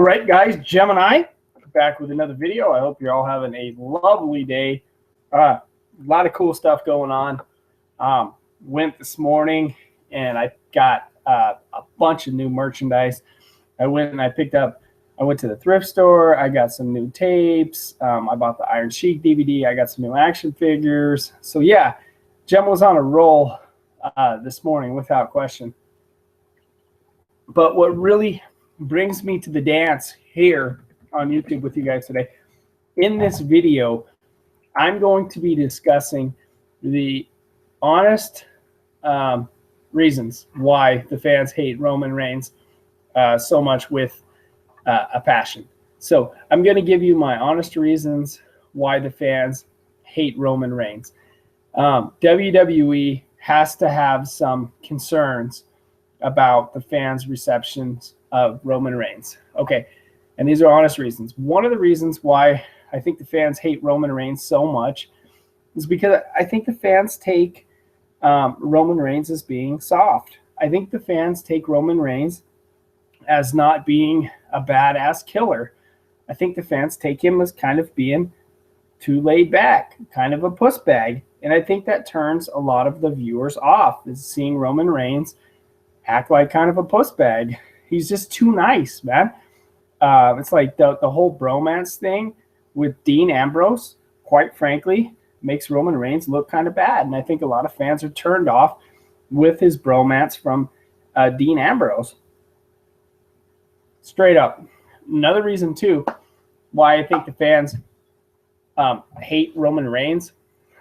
right, guys, Gemini, back with another video. I hope you're all having a lovely day. A lot of cool stuff going on. Went this morning and I got a bunch of new merchandise. I went to the thrift store. I got some new tapes. I bought the Iron Sheik DVD. I got some new action figures. So yeah, Gem was on a roll this morning without question. But what really brings me to the dance here on YouTube with you guys today, in this video, I'm going to be discussing the honest reasons why the fans hate Roman Reigns so much with a passion. So I'm going to give you my honest reasons why the fans hate Roman Reigns. WWE has to have some concerns about the fans' receptions of Roman Reigns. Okay, and these are honest reasons. One of the reasons why I think the fans hate Roman Reigns so much is because I think the fans take Roman Reigns as being soft. I think the fans take Roman Reigns as not being a badass killer. I think the fans take him as kind of being too laid back, kind of a puss bag. And I think that turns a lot of the viewers off, is seeing Roman Reigns act like kind of a puss bag. He's just too nice, man. It's like the whole bromance thing with Dean Ambrose, quite frankly, makes Roman Reigns look kind of bad. And I think a lot of fans are turned off with his bromance from Dean Ambrose. Straight up. Another reason, too, why I think the fans hate Roman Reigns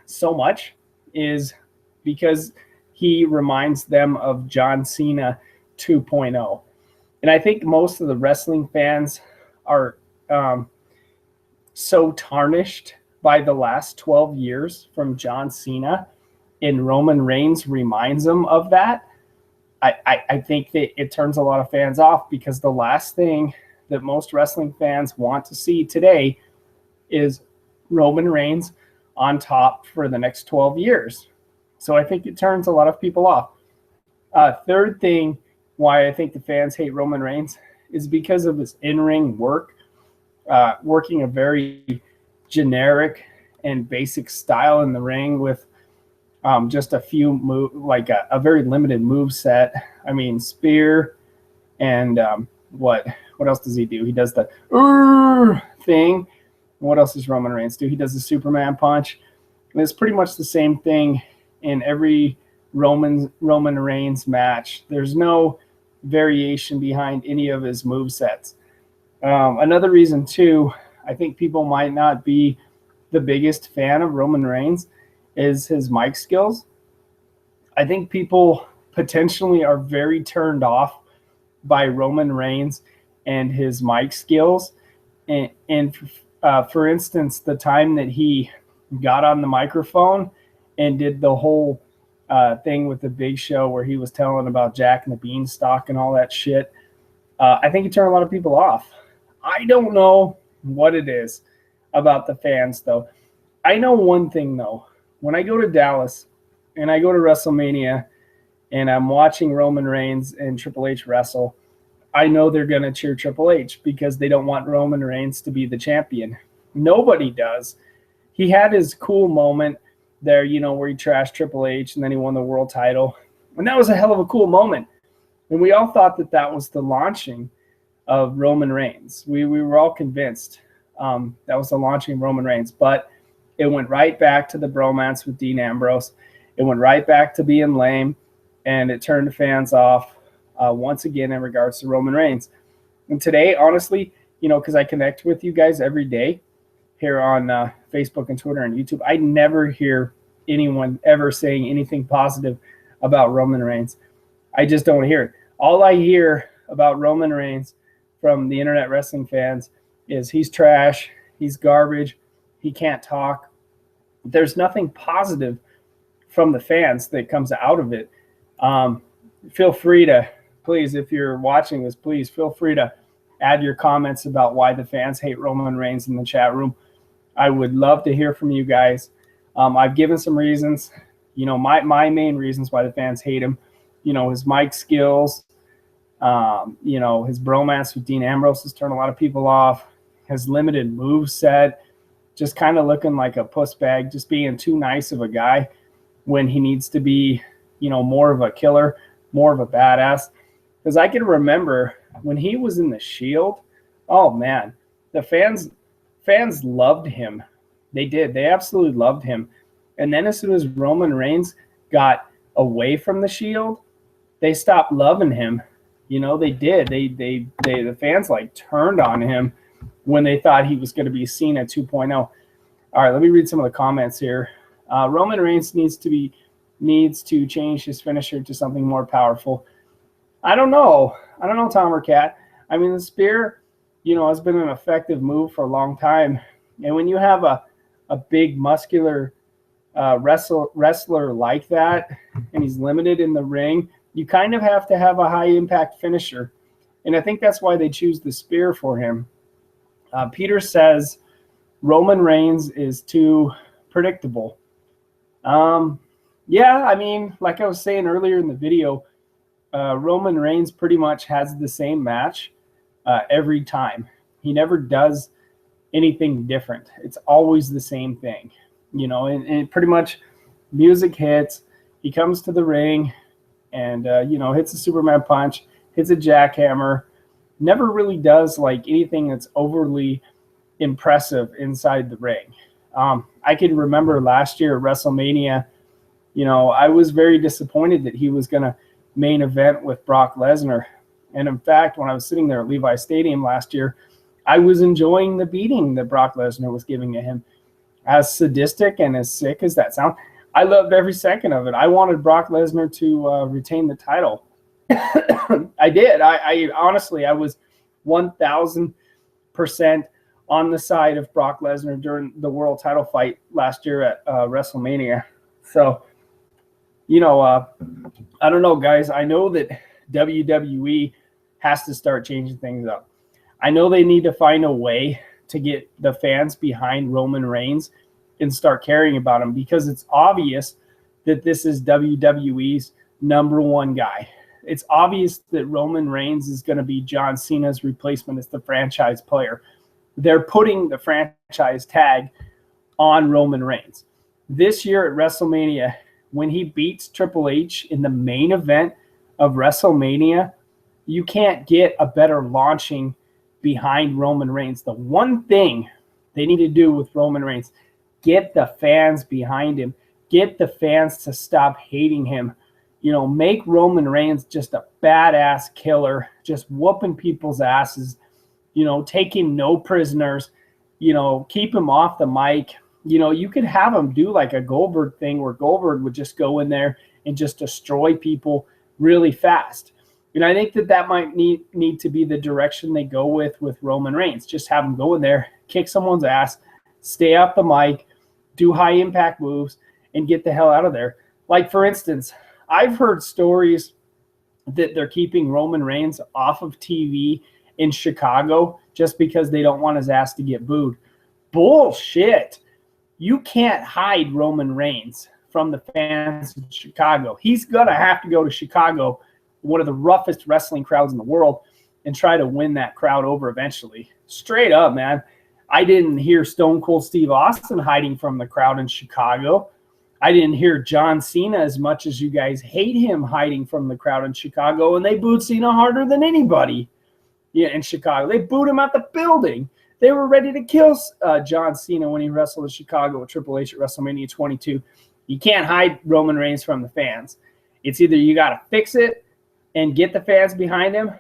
so much is because he reminds them of John Cena 2.0. And I think most of the wrestling fans are so tarnished by the last 12 years from John Cena, and Roman Reigns reminds them of that. I think that it turns a lot of fans off, because the last thing that most wrestling fans want to see today is Roman Reigns on top for the next 12 years. So I think it turns a lot of people off. Third thing why I think the fans hate Roman Reigns is because of his in-ring work, working a very generic and basic style in the ring with just a few like a very limited move set. I mean, spear and what else does he do? He does the thing. What else does Roman Reigns do? He does the Superman punch. And it's pretty much the same thing in every Roman Reigns match. There's no variation behind any of his move sets. Another reason too, I think people might not be the biggest fan of Roman Reigns is his mic skills. I think people potentially are very turned off by Roman Reigns and his mic skills. And for instance, the time that he got on the microphone and did the whole thing with the Big Show where he was telling about Jack and the Beanstalk and all that shit, I think it turned a lot of people off. I don't know what it is about the fans, though. I know one thing, though. When I go to Dallas and I go to WrestleMania and I'm watching Roman Reigns and Triple H wrestle, I know they're going to cheer Triple H because they don't want Roman Reigns to be the champion. Nobody does. He had his cool moment there, you know, where he trashed Triple H and then he won the world title. And that was a hell of a cool moment. And we all thought that that was the launching of Roman Reigns. We were all convinced that was the launching of Roman Reigns. But it went right back to the bromance with Dean Ambrose. It went right back to being lame. And it turned the fans off once again in regards to Roman Reigns. And today, honestly, you know, because I connect with you guys every day here on Facebook and Twitter and YouTube, I never hear anyone ever saying anything positive about Roman Reigns. I just don't hear it. All I hear about Roman Reigns from the internet wrestling fans is he's trash, he's garbage, he can't talk. There's nothing positive from the fans that comes out of it. Feel free to, please, if you're watching this, please feel free to add your comments about why the fans hate Roman Reigns in the chat room. I would love to hear from you guys. I've given some reasons, you know, my main reasons why the fans hate him. You know, his mic skills, His bromance with Dean Ambrose has turned a lot of people off. His limited move set, just kind of looking like a puss bag, just being too nice of a guy when he needs to be, more of a killer, more of a badass. Because I can remember when he was in the Shield, oh man, the fans loved him. They did. They absolutely loved him. And then as soon as Roman Reigns got away from the Shield, they stopped loving him. They did. The fans turned on him when they thought he was going to be seen at 2.0. All right, let me read some of the comments here. Roman Reigns needs to change his finisher to something more powerful. I don't know, Tom or Cat. I mean, the spear, has been an effective move for a long time. And when you have a big muscular wrestler like that, and he's limited in the ring, you kind of have to have a high impact finisher. And I think that's why they choose the spear for him. Peter says Roman Reigns is too predictable. Yeah, I mean, like I was saying earlier in the video, Roman Reigns pretty much has the same match every time. He never does anything different. It's always the same thing, and pretty much music hits. He comes to the ring and, hits a Superman punch, hits a jackhammer, never really does anything that's overly impressive inside the ring. I can remember last year at WrestleMania, I was very disappointed that he was going to main event with Brock Lesnar. And in fact, when I was sitting there at Levi Stadium last year, I was enjoying the beating that Brock Lesnar was giving to him. As sadistic and as sick as that sounds, I loved every second of it. I wanted Brock Lesnar to retain the title. I did. I honestly, I was 1,000% on the side of Brock Lesnar during the world title fight last year at WrestleMania. So, I don't know, guys. I know that WWE has to start changing things up. I know they need to find a way to get the fans behind Roman Reigns and start caring about him, because it's obvious that this is WWE's number one guy. It's obvious that Roman Reigns is going to be John Cena's replacement as the franchise player. They're putting the franchise tag on Roman Reigns. This year at WrestleMania, when he beats Triple H in the main event of WrestleMania, you can't get a better launching behind Roman Reigns. The one thing they need to do with Roman Reigns, get the fans behind him. Get the fans to stop hating him. Make Roman Reigns just a badass killer, just whooping people's asses, taking no prisoners, keep him off the mic. You could have him do like a Goldberg thing where Goldberg would just go in there and just destroy people really fast. And I think that might need to be the direction they go with Roman Reigns. Just have him go in there, kick someone's ass, stay off the mic, do high impact moves, and get the hell out of there. Like, for instance, I've heard stories that they're keeping Roman Reigns off of TV in Chicago just because they don't want his ass to get booed. Bullshit. You can't hide Roman Reigns from the fans in Chicago. He's going to have to go to Chicago, one of the roughest wrestling crowds in the world, and try to win that crowd over eventually. Straight up, man. I didn't hear Stone Cold Steve Austin hiding from the crowd in Chicago. I didn't hear John Cena, as much as you guys hate him, hiding from the crowd in Chicago, and they booed Cena harder than anybody in Chicago. They booed him out the building. They were ready to kill John Cena when he wrestled in Chicago with Triple H at WrestleMania 22. You can't hide Roman Reigns from the fans. It's either you got to fix it and get the fans behind him,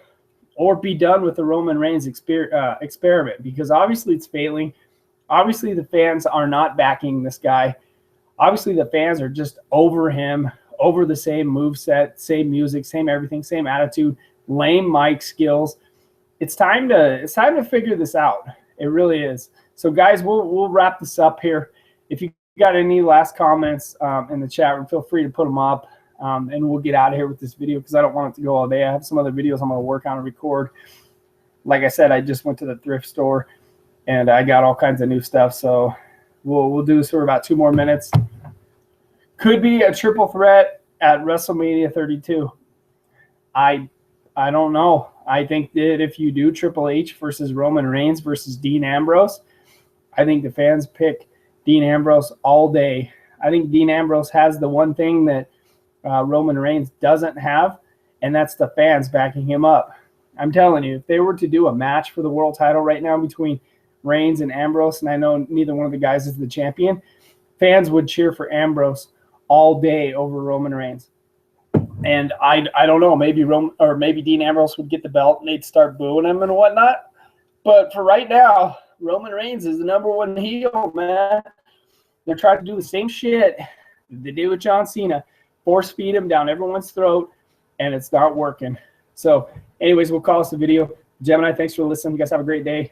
or be done with the Roman Reigns experiment, because obviously it's failing. Obviously the fans are not backing this guy. Obviously the fans are just over him, over the same moveset, same music, same everything, same attitude, lame mic skills. It's time to figure this out. It really is. So guys, we'll wrap this up here. If you got any last comments in the chat room, feel free to put them up. And we'll get out of here with this video because I don't want it to go all day. I have some other videos I'm going to work on and record. Like I said, I just went to the thrift store and I got all kinds of new stuff. So we'll do this for about 2 more minutes. Could be a triple threat at WrestleMania 32. I I don't know. I think that if you do Triple H versus Roman Reigns versus Dean Ambrose, I think the fans pick Dean Ambrose all day. I think Dean Ambrose has the one thing that Roman Reigns doesn't have, and that's the fans backing him up. I'm telling you, if they were to do a match for the world title right now between Reigns and Ambrose, and I know neither one of the guys is the champion, fans would cheer for Ambrose all day over Roman Reigns. And I don't know, maybe Dean Ambrose would get the belt and they'd start booing him and whatnot. But for right now, Roman Reigns is the number one heel, man. They're trying to do the same shit they did with John Cena, force feed him down everyone's throat, and it's not working. So anyways, we'll call this a video. Gemini, thanks for listening. You guys have a great day.